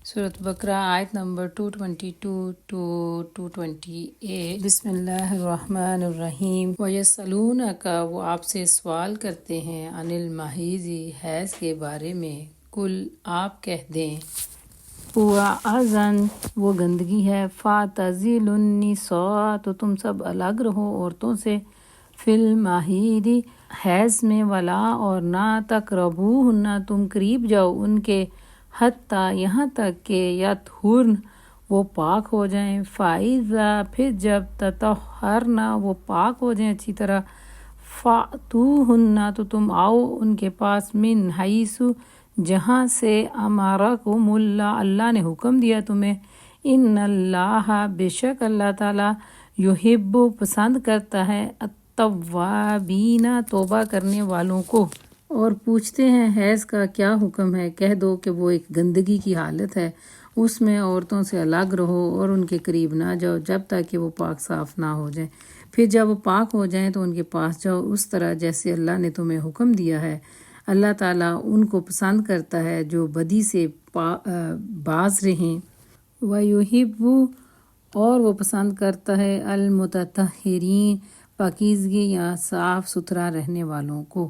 سورۃ بقرہ آیت number 222 to 228۔ بسم اللہ الرحمن الرحیم۔ وَيَسْأَلُونَكَ، وہ آپ سے سوال کرتے ہیں، عن المحیض، حیض کے بارے میں، کل آپ کہہ دیں، هو اذن، وہ گندگی ہے، فاعتزلوا النساء، تو تم سب الگ رہو عورتوں سے، فی المحیض، حیض میں، ولا اور نہ تقربوہن، تم قریب جاؤ ان کے، حتیٰ یہاں تک کہ یطہرن، وہ پاک ہو جائیں، فَإِذَا، پھر جب تطہرن، وہ پاک ہو جائیں اچھی طرح، فَأْتُوهُنَّ، تو تم آؤ ان کے پاس، من حیث، جہاں سے امرکم اللہ، اللہ نے حکم دیا تمہیں، ان اللہ، بے شک اللہ تعالیٰ، یحب، پسند کرتا ہے، التوابین، توبہ کرنے والوں کو۔ اور پوچھتے ہیں حیض کا کیا حکم ہے، کہہ دو کہ وہ ایک گندگی کی حالت ہے، اس میں عورتوں سے الگ رہو اور ان کے قریب نہ جاؤ جب تک کہ وہ پاک صاف نہ ہو جائیں، پھر جب وہ پاک ہو جائیں تو ان کے پاس جاؤ اس طرح جیسے اللہ نے تمہیں حکم دیا ہے۔ اللہ تعالیٰ ان کو پسند کرتا ہے جو بدی سے باز رہیں، وَيُحِبُّ، اور وہ پسند کرتا ہے، المتطہرین، پاکیزگی یا صاف ستھرا رہنے والوں کو،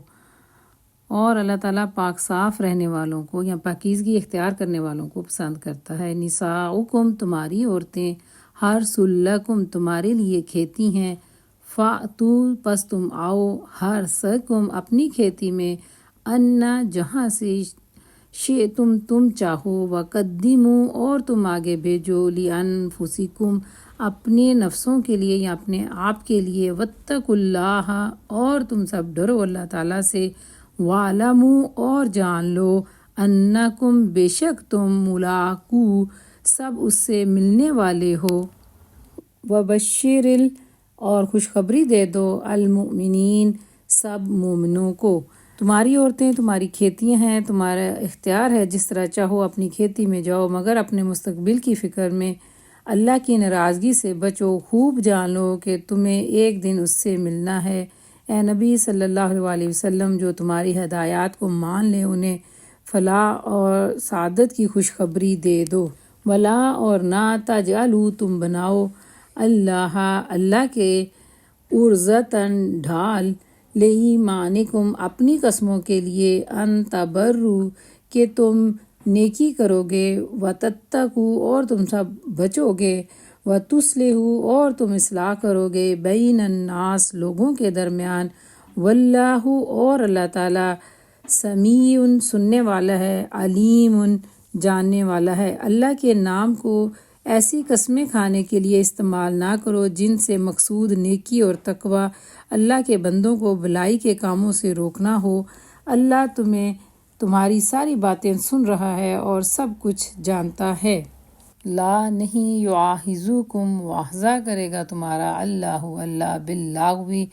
اور اللہ تعالیٰ پاک صاف رہنے والوں کو یا پاکیزگی اختیار کرنے والوں کو پسند کرتا ہے۔ نساؤکم، تمہاری عورتیں، حرث لکم، تمہارے لیے کھیتی ہیں، فَأْتُوا، پس تم آؤ، حرثکم، اپنی کھیتی میں، انا، جہاں سے، شئتم، تم چاہو، وقدموا، اور تم آگے بھیجو، لِأَنفُسِکم، اپنے نفسوں کے لیے یا اپنے آپ کے لیے، واتقوا اللہ، اور تم سب ڈرو اللہ تعالیٰ سے، وَاعْلَمُوا، اور جان لو، انکم، بے شک تم، ملاقو، سب اس سے ملنے والے ہو، وبشر، اور خوشخبری دے دو، المؤمنین، سب مومنوں کو۔ تمہاری عورتیں تمہاری کھیتیاں ہیں، تمہارا اختیار ہے، جس طرح چاہو اپنی کھیتی میں جاؤ، مگر اپنے مستقبل کی فکر میں اللہ کی ناراضگی سے بچو، خوب جان لو کہ تمہیں ایک دن اس سے ملنا ہے۔ اے نبی صلی اللہ علیہ وسلم، جو تمہاری ہدایات کو مان لے انہیں فلاح اور سعادت کی خوشخبری دے دو۔ ولا، اور نہ، تجعلوا، تم بناؤ، اللہ کے، عرضتاً، ڈھال، لایمانکم، اپنی قسموں کے لیے، ان تبروا، کہ تم نیکی کرو گے، وتتقوا، اور تم سب بچو گے، وتصلحوا، اور تم اصلاح کرو گے، بین الناس، لوگوں کے درمیان، واللہ، اور اللہ تعالیٰ، سمیع، سننے والا ہے، علیم، جاننے والا ہے۔ اللہ کے نام کو ایسی قسمیں کھانے کے لیے استعمال نہ کرو جن سے مقصود نیکی اور تقوی، اللہ کے بندوں کو بھلائی کے کاموں سے روکنا ہو۔ اللہ تمہاری ساری باتیں سن رہا ہے اور سب کچھ جانتا ہے۔ لا، نہیں، یعاہزوکم، مواخذہ کرے گا تمہارا، اللہ باللغو،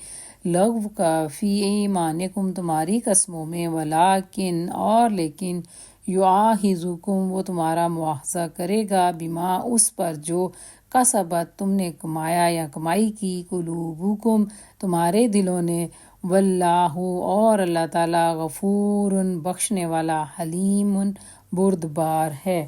لغو کا، فی ایمانکم، تمہاری قسموں میں، ولیکن، اور لیکن، یعاہزوکم، وہ تمہارا مواخذہ کرے گا، بما، اس پر جو، کسبت، تم نے کمایا یا کمائی کی، قلوبکم، تمہارے دلوں نے، واللہ، اور اللہ تعالیٰ، غفور، بخشنے والا، حلیم، بردبار ہے۔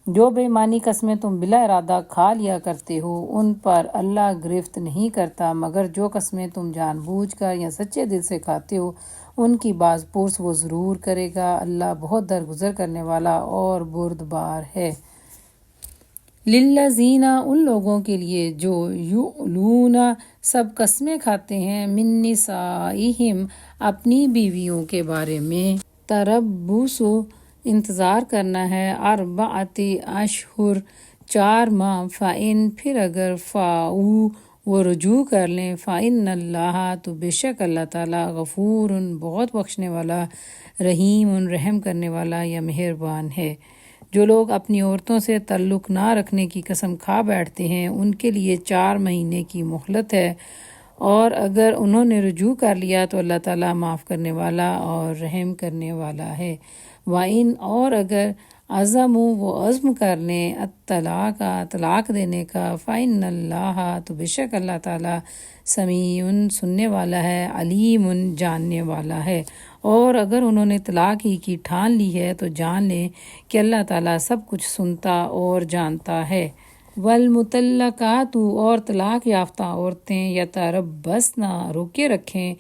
جو بے ایمانی قسمیں تم بلا ارادہ کھا لیا کرتے ہو ان پر اللہ گرفت نہیں کرتا، مگر جو قسمیں تم جان بوجھ کر یا سچے دل سے کھاتے ہو ان کی باز پرس وہ ضرور کرے گا، اللہ بہت درگزر کرنے والا اور بردبار ہے۔ للذین، ان لوگوں کے لیے جو، یؤلون، سب قسمیں کھاتے ہیں، من نسائہم، اپنی بیویوں کے بارے میں، تربص، انتظار کرنا ہے، اربعۃ اشہر، 4 ماہ، فإن، پھر اگر، فاؤوا، وہ رجوع کر لیں، فإن اللہ، تو بے شک اللہ تعالیٰ، غفور، بہت بخشنے والا، رحیم، رحم کرنے والا یا مہربان ہے۔ جو لوگ اپنی عورتوں سے تعلق نہ رکھنے کی قسم کھا بیٹھتے ہیں ان کے لیے 4 مہینے کی مہلت ہے، اور اگر انہوں نے رجوع کر لیا تو اللہ تعالیٰ معاف کرنے والا اور رحم کرنے والا ہے۔ وَإِنْ، اور اگر، عزم وہ عزم کر لیں طلاق دینے کا فإن اللہ تو بے شک اللہ تعالیٰ سمیع سننے والا ہے، علیم جاننے والا ہے۔ اور اگر انہوں نے طلاق ہی کی ٹھان لی ہے تو جان لیں کہ اللہ تعالیٰ سب کچھ سنتا اور جانتا ہے۔ والمطلقات اور طلاق یافتہ عورتیں یتربصن روکے رکھیں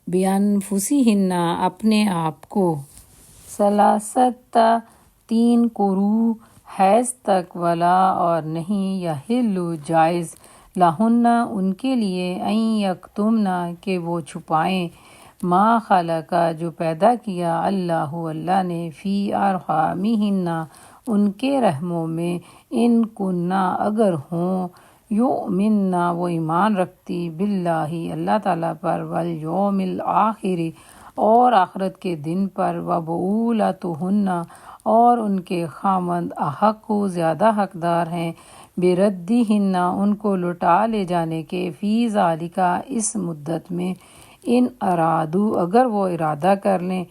بانفسہن اپنے آپ کو ثلاثۃ 3 قروء حیض تک ولا اور نہیں یحل جائز لہن ان کے لیے ان یکتمن کہ وہ چھپائیں ما خلق جو پیدا کیا اللہ نے فی ارحامہن ان کے رحموں میں ان کننا اگر ہوں یؤمنن وہ ایمان رکھتی باللہ اللہ تعالیٰ پر والیوم الآخر اور آخرت کے دن پر وبعولتہن اور ان کے خامند احق زیادہ حقدار ہیں بردہن ان کو لوٹا لے جانے کے فی ذالکا اس مدت میں ان ارادو اگر وہ ارادہ کر لیں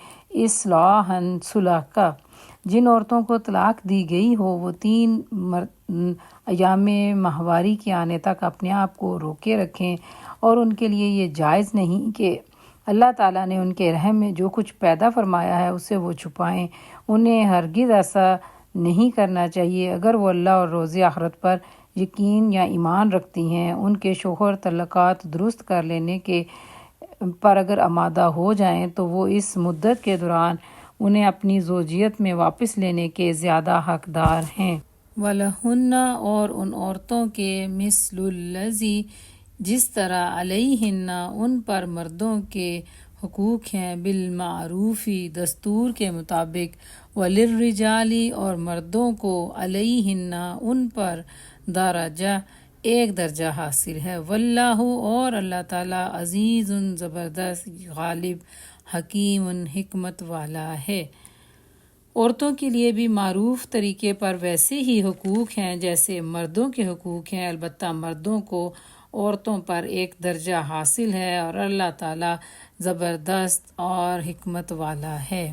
اصلاحا صلح کا۔ جن عورتوں کو طلاق دی گئی ہو وہ 3 ایام ماہواری کے آنے تک اپنے آپ کو روکے رکھیں، اور ان کے لیے یہ جائز نہیں کہ اللہ تعالیٰ نے ان کے رحم میں جو کچھ پیدا فرمایا ہے اسے وہ چھپائیں۔ انہیں ہرگز ایسا نہیں کرنا چاہیے اگر وہ اللہ اور روز آخرت پر یقین یا ایمان رکھتی ہیں۔ ان کے شوہر تعلقات درست کر لینے کے پر اگر آمادہ ہو جائیں تو وہ اس مدت کے دوران انہیں اپنی زوجیت میں واپس لینے کے زیادہ حقدار ہیں۔ وَلَهُنَّ اور ان عورتوں کے مثل الذی جس طرح علیہن ان پر مردوں کے حقوق ہیں بالمعروفی دستور کے مطابق وللرجال اور مردوں کو علیہن ان پر درجہ ایک درجہ حاصل ہے۔ واللہ اور اللہ تعالیٰ عزیز زبردست غالب حکیم حکمت والا ہے۔ عورتوں کے لیے بھی معروف طریقے پر ویسے ہی حقوق ہیں جیسے مردوں کے حقوق ہیں، البتہ مردوں کو عورتوں پر ایک درجہ حاصل ہے، اور اللہ تعالیٰ زبردست اور حکمت والا ہے۔